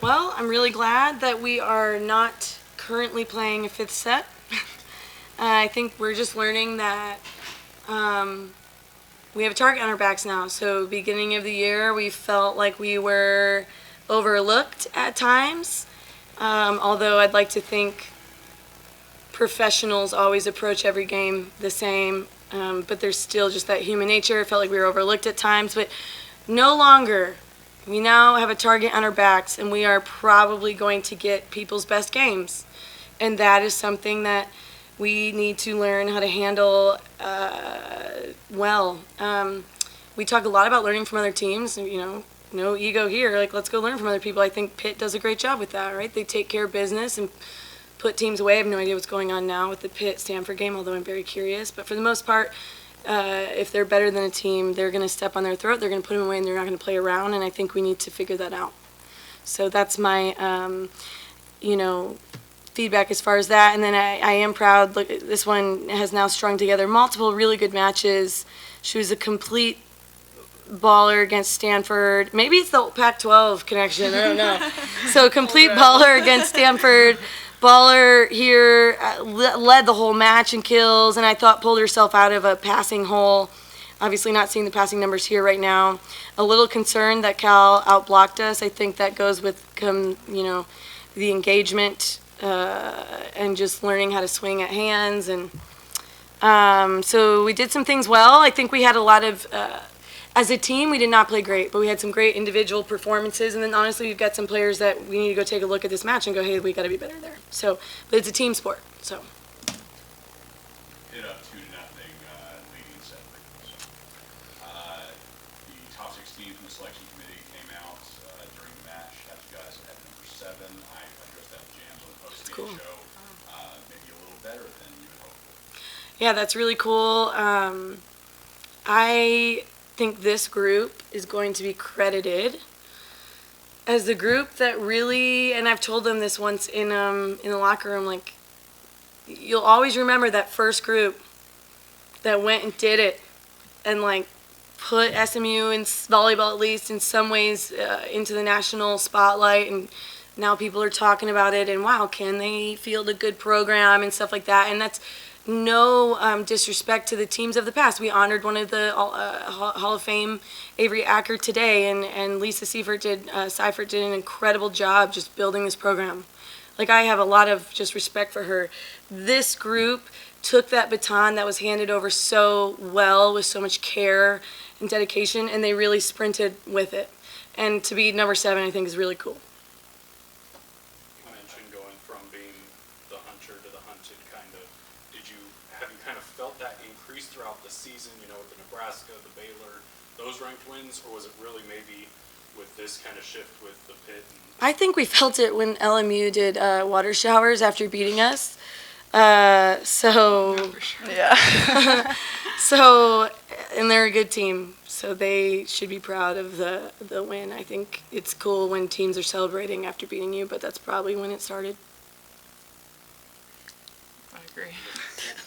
Well, I'm really glad that we are not currently playing a fifth set. I think we're just learning that we have a target on our backs now. So beginning of the year, we felt like we were overlooked at times. Although I'd like to think professionals always approach every game the same, but there's still just that human nature. It felt like we were overlooked at times, but no longer. We now have a target on our backs, and we are probably going to get people's best games. And that is something that we need to learn how to handle well. We talk a lot about learning from other teams, no ego here. Like, let's go learn from other people. I think Pitt does a great job with that, right? They take care of business and put teams away. I have no idea what's going on now with the Pitt-Stanford game, although I'm very curious. But for the most part, if they're better than a team, they're going to step on their throat, they're going to put them away, and they're not going to play around, and I think we need to figure that out. So that's my, feedback as far as that. And then I am proud. Look, this one has now strung together multiple really good matches. She was a complete baller against Stanford. Maybe it's the Pac-12 connection. I don't know. So complete baller against Stanford. Baller here led the whole match in kills, and I thought pulled herself out of a passing hole. Obviously not seeing the passing numbers here right now. A little concerned that Cal outblocked us. I think that goes with, the engagement and just learning how to swing at hands. And so we did some things well. I think we had a lot of, as a team, we did not play great, but we had some great individual performances. And then honestly, we've got some players that we need to go take a look at this match and go, hey, we got to be better there. So, but it's a team sport. So. Hit up 2-0 leading set. The top 16 from the selection committee came out during the match. Had you guys at number 7. I addressed that with Jams on the post-game Cool. show. Maybe a little better than you had hoped for. Yeah, that's really cool. I think this group is going to be credited as the group that really, and I've told them this once in the locker room, like, you'll always remember that first group that went and did it and, like, put SMU in volleyball, at least in some ways, into the national spotlight, and now people are talking about it, and wow, can they field a good program and stuff like that. And that's no disrespect to the teams of the past. We honored one of the Hall of Fame, Avery Acker, today, and Lisa Seifert did an incredible job just building this program. Like, I have a lot of just respect for her. This group took that baton that was handed over so well with so much care and dedication, and they really sprinted with it. And to be number 7, I think, is really cool. You mentioned going from being the hunter to the hunted, kind of. Have you kind of felt that increase throughout the season, with the Nebraska, the Baylor, those ranked wins, or was it really maybe with this kind of shift with the Pitt? I think we felt it when LMU did water showers after beating us. Yeah. So, and they're a good team, so they should be proud of the win. I think it's cool when teams are celebrating after beating you, but that's probably when it started. I agree.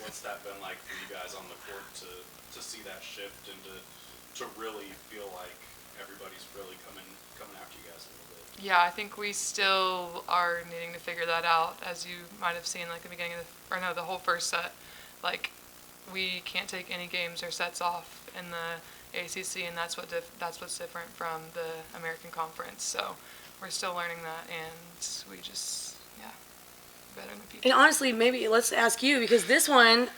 What's that been like for you guys on the court to see that shift and to really feel like everybody's really coming after you guys a little bit? Yeah, I think we still are needing to figure that out, as you might have seen, like the beginning of the whole first set. Like, we can't take any games or sets off in the ACC, and that's what's different from the American Conference. So we're still learning that, and we just, better than people. And honestly, maybe let's ask you, because this one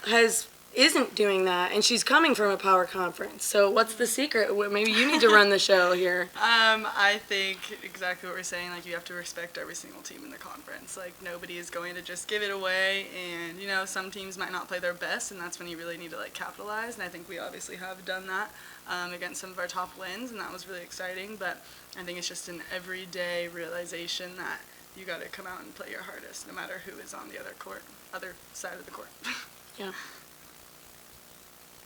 isn't doing that, and she's coming from a power conference. So what's the secret? Maybe you need to run the show here. I think exactly what we're saying. Like, you have to respect every single team in the conference. Like, nobody is going to just give it away, and some teams might not play their best, and that's when you really need to capitalize. And I think we obviously have done that against some of our top wins, and that was really exciting. But I think it's just an everyday realization that you got to come out and play your hardest, no matter who is on the other side of the court. Yeah.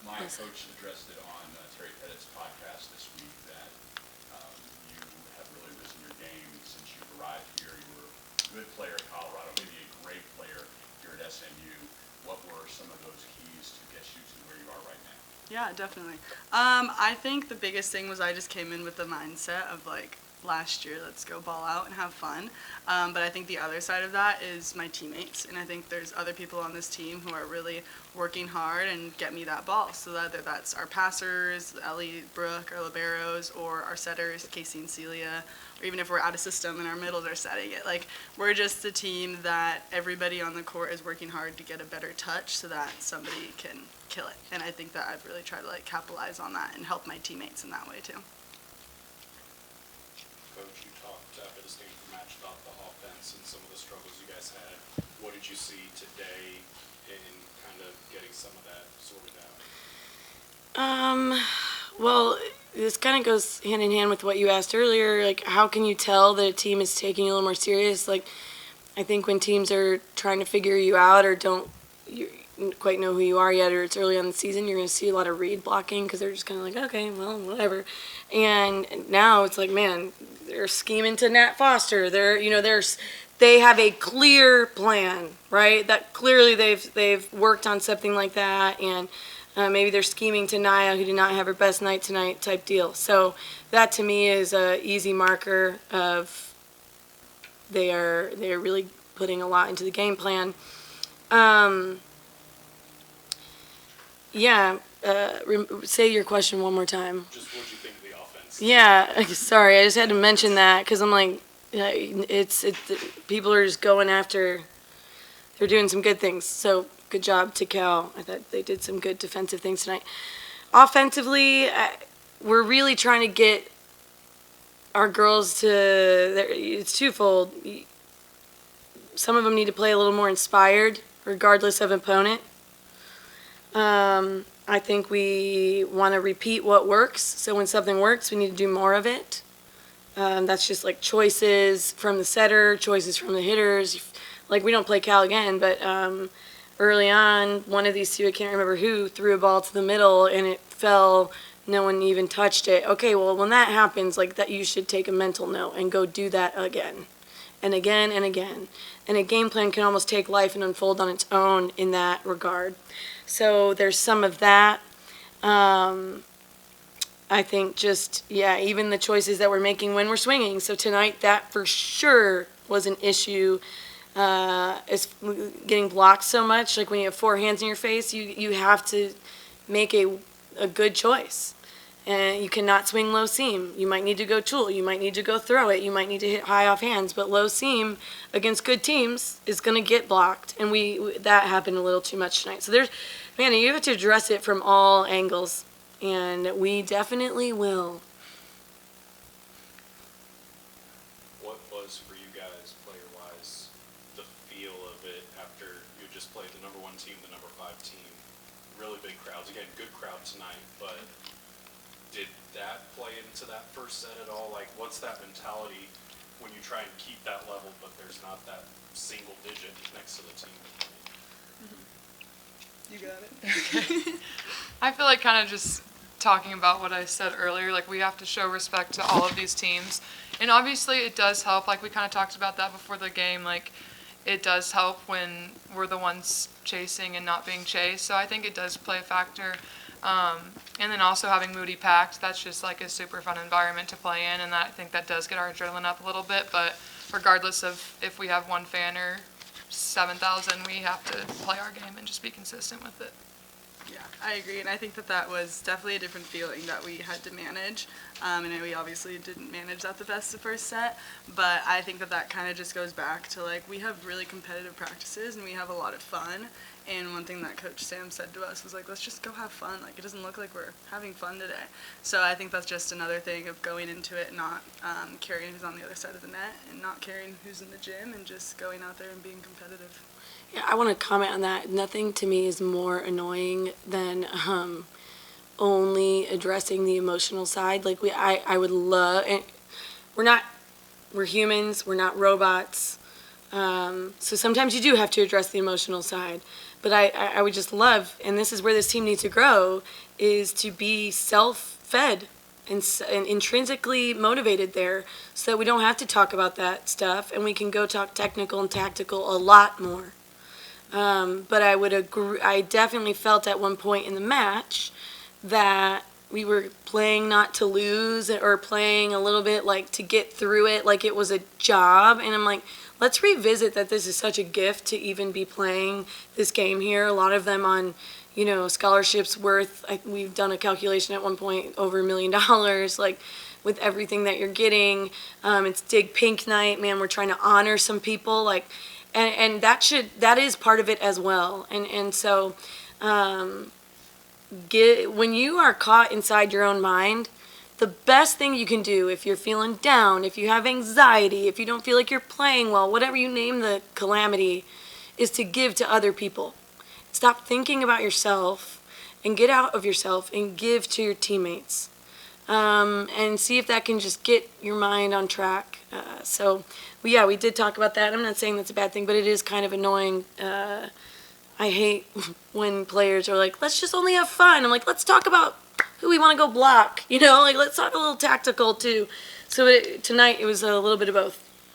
My coach addressed it on Terry Pettit's podcast this week that you have really risen your game since you've arrived here. You were a good player at Colorado, maybe a great player here at SMU. What were some of those keys to get you to where you are right now? Yeah, definitely. I think the biggest thing was I just came in with the mindset of last year. Let's go ball out and have fun. But I think the other side of that is my teammates. And I think there's other people on this team who are really working hard and get me that ball. So whether that's our passers, Ellie, Brooke, our liberos, or our setters, Casey and Celia, or even if we're out of system and our middles are setting it. Like, we're just a team that everybody on the court is working hard to get a better touch so that somebody can kill it. And I think that I've really tried to like capitalize on that and help my teammates in that way too. Coach, you talked after the Stanford match about the offense and some of the struggles you guys had. What did you see today in kind of getting some of that sorted out? Well, this kind of goes hand in hand with what you asked earlier. Like, how can you tell that a team is taking you a little more serious? Like, I think when teams are trying to figure you out or don't quite know who you are yet, or it's early on in the season, you're going to see a lot of read blocking because they're just kind of like, okay, well, whatever. And now it's like, man, they're scheming to Nat Foster. They have a clear plan, right? That clearly they've worked on something like that, and maybe they're scheming to Naya, who did not have her best night tonight, type deal. So that to me is a easy marker of they are really putting a lot into the game plan. Say your question one more time. Just what did you think of the offense? Yeah, sorry, I just had to mention that because I'm like, it's people are just going after. They're doing some good things. So good job to Cal. I thought they did some good defensive things tonight. Offensively, we're really trying to get our girls to. It's twofold. Some of them need to play a little more inspired, regardless of opponent. I think we want to repeat what works. So when something works, we need to do more of it. That's just like choices from the setter, choices from the hitters. Like, we don't play Cal again, but early on, one of these two, I can't remember who, threw a ball to the middle and it fell. No one even touched it. Okay, well, when that happens, like that, you should take a mental note and go do that again and again and again. And a game plan can almost take life and unfold on its own in that regard. So there's some of that. I think just, even the choices that we're making when we're swinging. So tonight, that for sure was an issue. Is getting blocked so much. Like, when you have four hands in your face, you have to make a good choice. And you cannot swing low seam. You might need to go tool. You might need to go throw it. You might need to hit high off hands. But low seam against good teams is going to get blocked. And that happened a little too much tonight. So you have to address it from all angles. And we definitely will. What was for you guys, player-wise, the feel of it after you just played the number 1 team, the number 5 team? Really big crowds. Again, good crowd tonight, but did that play into that first set at all? Like, what's that mentality when you try and keep that level, but there's not that single digit next to the team? You got it. I feel like kind of just talking about what I said earlier, like, we have to show respect to all of these teams. And obviously it does help, like we kind of talked about that before the game, like it does help when we're the ones chasing and not being chased. So I think it does play a factor. And then also having Moody packed, that's just like a super fun environment to play in, and I think that does get our adrenaline up a little bit. But regardless of if we have one fan or 7,000, we have to play our game and just be consistent with it. Yeah, I agree, and I think that was definitely a different feeling that we had to manage, and we obviously didn't manage that the best the first set, but I think that kind of just goes back to, like, we have really competitive practices and we have a lot of fun, and one thing that Coach Sam said to us was, like, let's just go have fun. Like, it doesn't look like we're having fun today. So I think that's just another thing of going into it, not caring who's on the other side of the net and not caring who's in the gym, and just going out there and being competitive. Yeah, I want to comment on that. Nothing to me is more annoying than only addressing the emotional side. Like, I would love, and we're humans, we're not robots. So sometimes you do have to address the emotional side. But I would just love, and this is where this team needs to grow, is to be self-fed and intrinsically motivated there, so that we don't have to talk about that stuff and we can go talk technical and tactical a lot more. But I would agree. I definitely felt at one point in the match that we were playing not to lose or playing a little bit like to get through it like it was a job. And I'm like, let's revisit that this is such a gift to even be playing this game here. A lot of them on, scholarships worth, we've done a calculation at one point, over $1 million, like with everything that you're getting. It's Dig Pink Night, man, we're trying to honor some people, like, and that is part of it as well. And so, when you are caught inside your own mind, the best thing you can do if you're feeling down, if you have anxiety, if you don't feel like you're playing well, whatever you name the calamity, is to give to other people. Stop thinking about yourself and get out of yourself and give to your teammates. And see if that can just get your mind on track. We did talk about that. I'm not saying that's a bad thing, but it is kind of annoying. I hate when players are like, let's just only have fun. I'm like, let's talk about who we want to go block. Like, let's talk a little tactical too. So tonight it was a little bit of both.